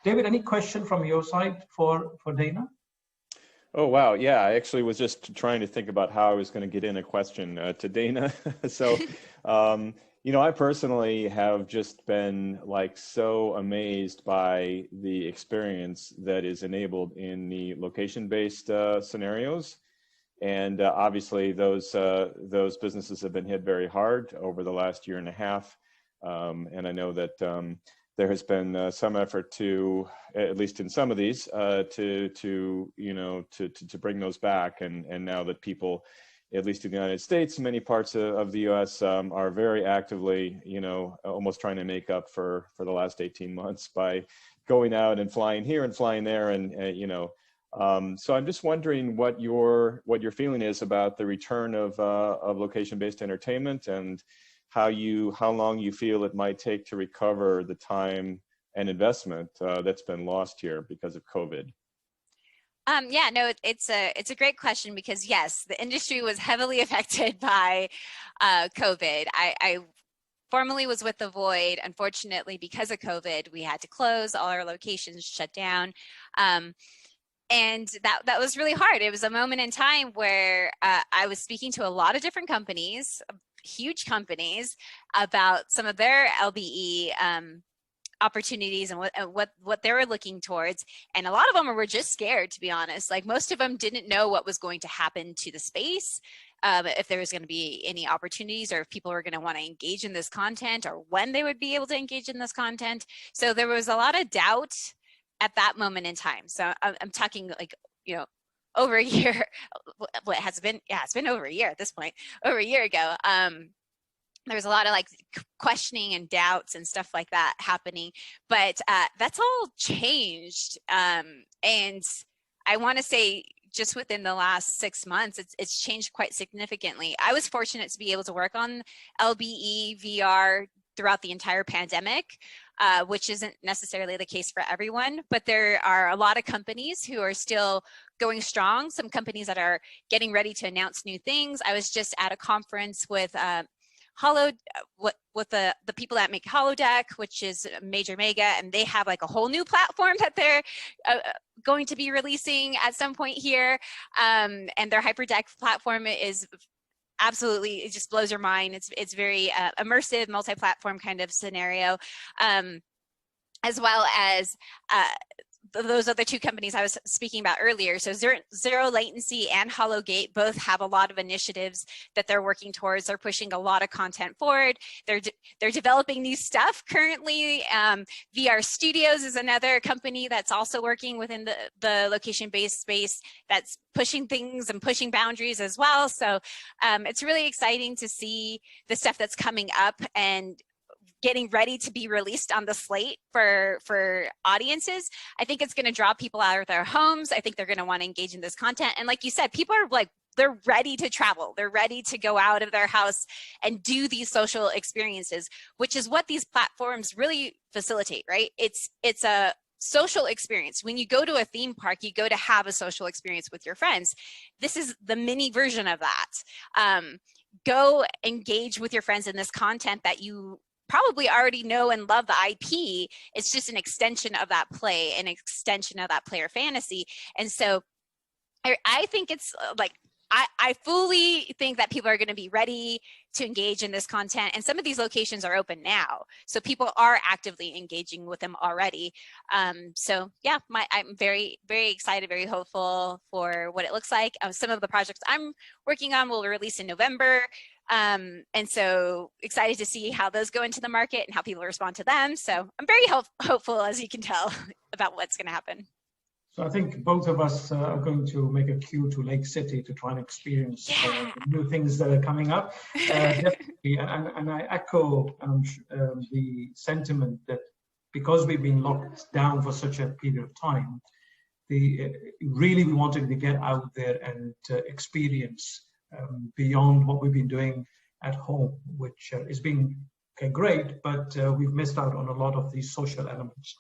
David, any question from your side for Dana? Oh, wow. Yeah, I actually was just trying to think about how I was going to get in a question to Dana. So, I personally have just been like so amazed by the experience that is enabled in the location-based scenarios. And obviously those businesses have been hit very hard over the last year and a half. And I know that there has been some effort to, at least in some of these, to bring those back. And now that people, at least in the United States, many parts of the U.S. Are very actively, almost trying to make up for the last 18 months by going out and flying here and flying there, and so I'm just wondering what your feeling is about the return of location-based entertainment, and how long you feel it might take to recover the time and investment that's been lost here because of COVID. Yeah, no, it's a great question, because yes, the industry was heavily affected by COVID. I formerly was with The Void. Unfortunately, because of COVID, we had to close, all our locations shut down. And that was really hard. It was a moment in time where I was speaking to a lot of different companies, huge companies, about some of their LBE opportunities and what they were looking towards. And a lot of them were just scared, to be honest. Like, most of them didn't know what was going to happen to the space, if there was going to be any opportunities, or if people were going to want to engage in this content, or when they would be able to engage in this content. So there was a lot of doubt at that moment in time. So I'm talking like, over a year. What has been? Yeah, it's been over a year at this point. Over a year ago, there was a lot of like questioning and doubts and stuff like that happening. But that's all changed. And I want to say, just within the last 6 months, it's changed quite significantly. I was fortunate to be able to work on LBE VR throughout the entire pandemic, which isn't necessarily the case for everyone, but there are a lot of companies who are still going strong. Some companies that are getting ready to announce new things. I was just at a conference with with the people that make Holodeck, which is Major Mega, and they have like a whole new platform that they're going to be releasing at some point here. And their HyperDeck platform is absolutely, it just blows your mind. It's very immersive, multi-platform kind of scenario, as well as those other two companies I was speaking about earlier. So Zero Latency and HoloGate both have a lot of initiatives that they're working towards. They're pushing a lot of content forward. They're developing new stuff currently. VR Studios is another company that's also working within the location-based space, that's pushing things and pushing boundaries as well. So it's really exciting to see the stuff that's coming up and getting ready to be released on the slate for audiences. I think it's going to draw people out of their homes. I think they're going to want to engage in this content. And like you said, people are like, they're ready to travel. They're ready to go out of their house and do these social experiences, which is what these platforms really facilitate, right? It's a social experience. When you go to a theme park, you go to have a social experience with your friends. This is the mini version of that. Go engage with your friends in this content that you probably already know and love the IP. It's just an extension of that play, an extension of that player fantasy. And so I think it's like, I fully think that people are going to be ready to engage in this content. And some of these locations are open now, so people are actively engaging with them already. So yeah, I'm very, very excited, very hopeful for what it looks like. Some of the projects I'm working on will release in November. And so excited to see how those go into the market and how people respond to them. So I'm very hopeful, as you can tell, about what's going to happen. So I think both of us are going to make a queue to Lake City to try and experience the new things that are coming up. Definitely, and I echo the sentiment that because we've been locked down for such a period of time, really we wanted to get out there and experience beyond what we've been doing at home, which has been great, but we've missed out on a lot of these social elements.